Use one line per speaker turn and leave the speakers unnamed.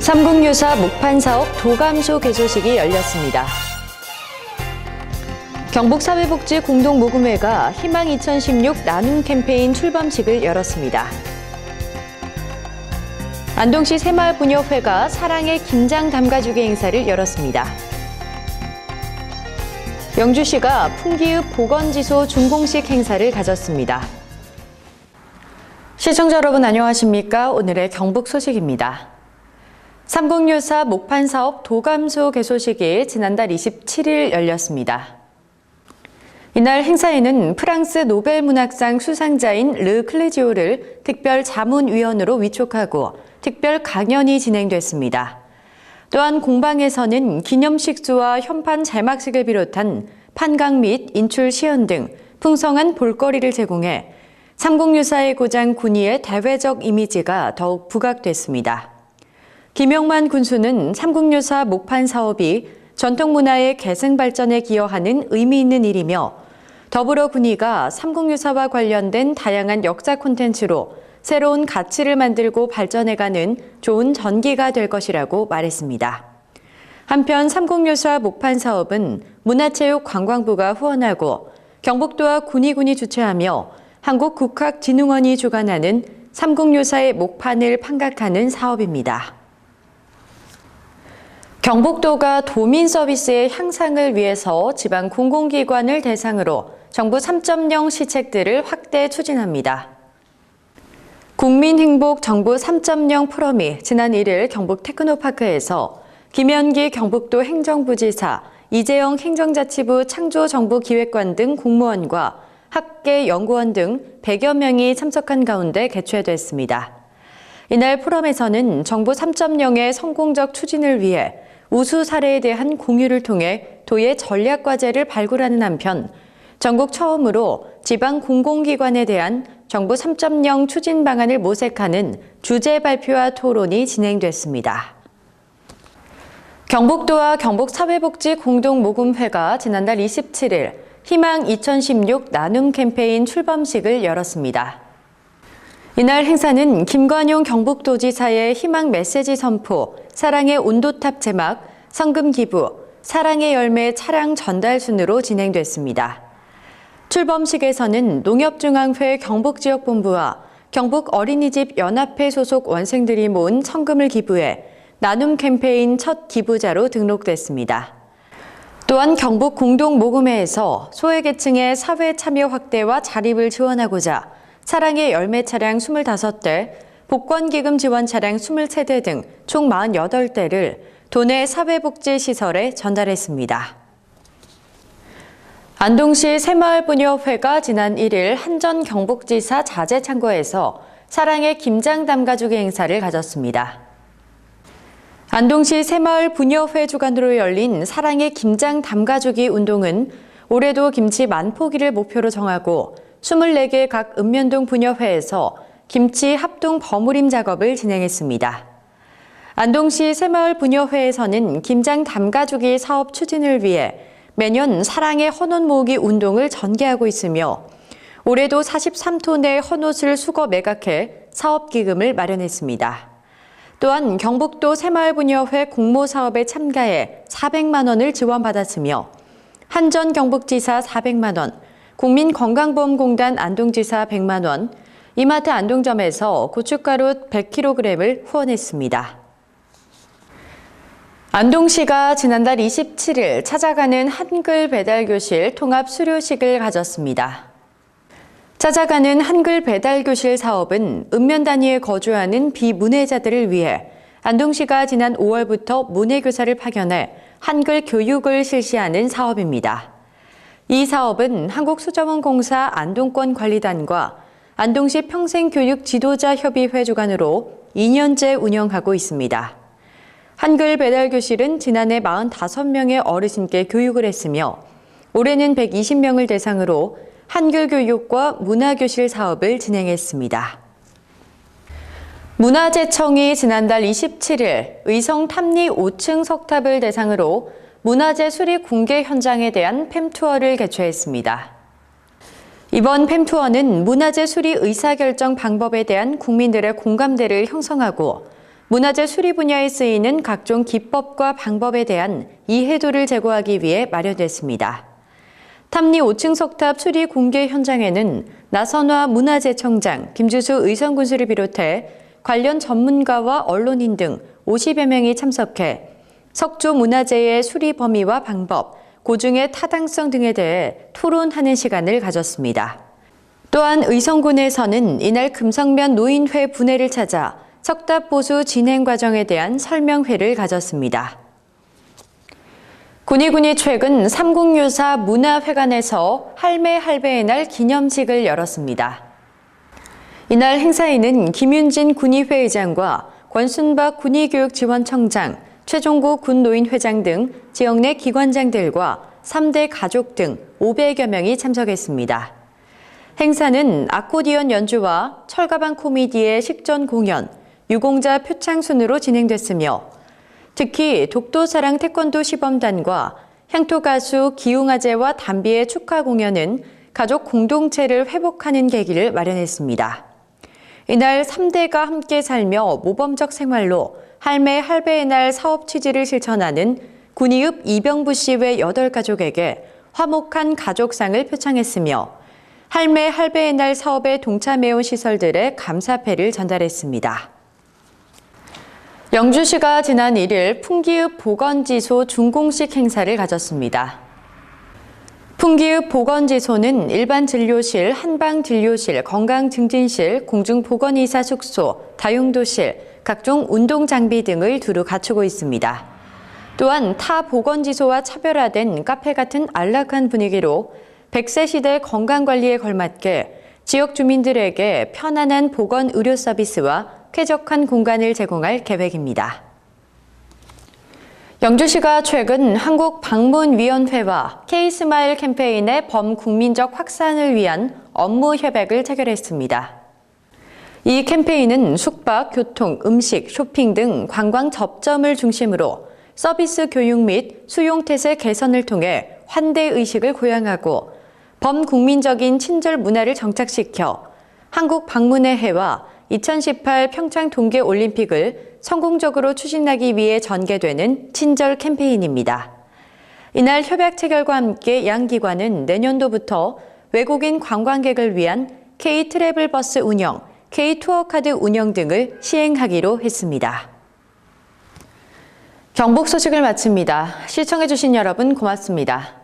삼국유사 목판사업 도감소 개소식이 열렸습니다. 경북사회복지 공동모금회가 희망 2016 나눔 캠페인 출범식을 열었습니다. 안동시 새마을부녀회가 사랑의 김장 담가주기 행사를 열었습니다. 영주시가 풍기읍 보건지소 준공식 행사를 가졌습니다. 시청자 여러분 안녕하십니까? 오늘의 경북 소식입니다. 삼국유사 목판사업 도감소 개소식이 지난달 27일 열렸습니다. 이날 행사에는 프랑스 노벨문학상 수상자인 르 클레지오를 특별 자문위원으로 위촉하고 특별 강연이 진행됐습니다. 또한 공방에서는 기념식수와 현판 제막식을 비롯한 판각 및 인출 시연 등 풍성한 볼거리를 제공해 삼국유사의 고장 군위의 대외적 이미지가 더욱 부각됐습니다. 김영만 군수는 삼국유사 목판 사업이 전통문화의 계승 발전에 기여하는 의미 있는 일이며 더불어 군위가 삼국유사와 관련된 다양한 역사 콘텐츠로 새로운 가치를 만들고 발전해가는 좋은 전기가 될 것이라고 말했습니다. 한편 삼국유사 목판 사업은 문화체육관광부가 후원하고 경북도와 군위군이 주최하며 한국국학진흥원이 주관하는 삼국유사의 목판을 판각하는 사업입니다. 경북도가 도민 서비스의 향상을 위해서 지방 공공기관을 대상으로 정부 3.0 시책들을 확대 추진합니다. 국민행복 정부 3.0 포럼이 지난 1일 경북 테크노파크에서 김현기 경북도 행정부지사, 이재영 행정자치부 창조정부기획관 등 공무원과 학계, 연구원 등 100여 명이 참석한 가운데 개최됐습니다. 이날 포럼에서는 정부 3.0의 성공적 추진을 위해 우수 사례에 대한 공유를 통해 도의 전략과제를 발굴하는 한편 전국 처음으로 지방 공공기관에 대한 정부 3.0 추진 방안을 모색하는 주제 발표와 토론이 진행됐습니다. 경북도와 경북사회복지 공동모금회가 지난달 27일 희망 2016 나눔 캠페인 출범식을 열었습니다. 이날 행사는 김관용 경북도지사의 희망 메시지 선포, 사랑의 온도탑 제막, 성금 기부, 사랑의 열매 차량 전달 순으로 진행됐습니다. 출범식에서는 농협중앙회 경북지역본부와 경북어린이집 연합회 소속 원생들이 모은 성금을 기부해 나눔 캠페인 첫 기부자로 등록됐습니다. 또한 경북 공동모금회에서 소외계층의 사회 참여 확대와 자립을 지원하고자 사랑의 열매 차량 25대, 복권기금 지원 차량 23대 등 총 48대를 도내 사회복지시설에 전달했습니다. 안동시 새마을부녀회가 지난 1일 한전 경북지사 자재창고에서 사랑의 김장 담가주기 행사를 가졌습니다. 안동시 새마을부녀회 주관으로 열린 사랑의 김장 담가주기 운동은 올해도 김치 만포기를 목표로 정하고 24개 각 읍면동 부녀회에서 김치 합동 버무림 작업을 진행했습니다. 안동시 새마을부녀회에서는 김장 담가주기 사업 추진을 위해 매년 사랑의 헌옷 모으기 운동을 전개하고 있으며 올해도 43톤의 헌옷을 수거 매각해 사업기금을 마련했습니다. 또한 경북도 새마을부녀회 공모사업에 참가해 400만 원을 지원받았으며 한전 경북지사 400만 원, 국민건강보험공단 안동지사 100만 원, 이마트 안동점에서 고춧가루 100kg을 후원했습니다. 안동시가 지난달 27일 찾아가는 한글 배달교실 통합 수료식을 가졌습니다. 찾아가는 한글 배달교실 사업은 읍면 단위에 거주하는 비문해자들을 위해 안동시가 지난 5월부터 문해교사를 파견해 한글 교육을 실시하는 사업입니다. 이 사업은 한국수자원공사 안동권관리단과 안동시 평생교육지도자협의회 주관으로 2년째 운영하고 있습니다. 한글 배달교실은 지난해 45명의 어르신께 교육을 했으며 올해는 120명을 대상으로 한글 교육과 문화교실 사업을 진행했습니다. 문화재청이 지난달 27일 의성 탐리 5층 석탑을 대상으로 문화재 수리 공개 현장에 대한 팸투어를 개최했습니다. 이번 팸투어는 문화재 수리 의사결정 방법에 대한 국민들의 공감대를 형성하고 문화재 수리 분야에 쓰이는 각종 기법과 방법에 대한 이해도를 제고하기 위해 마련됐습니다. 탐리 5층 석탑 수리 공개 현장에는 나선화 문화재청장, 김주수 의성군수를 비롯해 관련 전문가와 언론인 등 50여 명이 참석해 석조 문화재의 수리 범위와 방법, 고증의 타당성 등에 대해 토론하는 시간을 가졌습니다. 또한 의성군에서는 이날 금성면 노인회 분회를 찾아 석탑 보수 진행 과정에 대한 설명회를 가졌습니다. 군위군이 최근 삼국유사 문화회관에서 할매의 날 기념식을 열었습니다. 이날 행사에는 김윤진 군의회 의장과 권순박 군의교육지원청장, 최종구 군노인회장 등 지역 내 기관장들과 3대 가족 등 500여 명이 참석했습니다. 행사는 아코디언 연주와 철가방 코미디의 식전 공연, 유공자 표창 순으로 진행됐으며 특히 독도사랑 태권도 시범단과 향토 가수 기웅아재와 담비의 축하 공연은 가족 공동체를 회복하는 계기를 마련했습니다. 이날 3대가 함께 살며 모범적 생활로 할매의 날 사업 취지를 실천하는 군의읍 이병부 씨 외 8가족에게 화목한 가족상을 표창했으며 할매의 날 사업에 동참해온 시설들의 감사패를 전달했습니다. 영주시가 지난 1일 풍기읍 보건지소 준공식 행사를 가졌습니다. 풍기읍 보건지소는 일반 진료실, 한방진료실, 건강증진실, 공중보건의사 숙소, 다용도실, 각종 운동장비 등을 두루 갖추고 있습니다. 또한 타 보건지소와 차별화된 카페 같은 안락한 분위기로 100세 시대 건강관리에 걸맞게 지역 주민들에게 편안한 보건 의료 서비스와 쾌적한 공간을 제공할 계획입니다. 영주시가 최근 한국방문위원회와 K-스마일 캠페인의 범국민적 확산을 위한 업무 협약을 체결했습니다. 이 캠페인은 숙박, 교통, 음식, 쇼핑 등 관광 접점을 중심으로 서비스 교육 및 수용태세 개선을 통해 환대의식을 고양하고 범국민적인 친절 문화를 정착시켜 한국 방문의 해와 2018 평창 동계올림픽을 성공적으로 추진하기 위해 전개되는 친절 캠페인입니다. 이날 협약 체결과 함께 양 기관은 내년도부터 외국인 관광객을 위한 K-트래블버스 운영, K-투어카드 운영 등을 시행하기로 했습니다. 경북 소식을 마칩니다. 시청해주신 여러분 고맙습니다.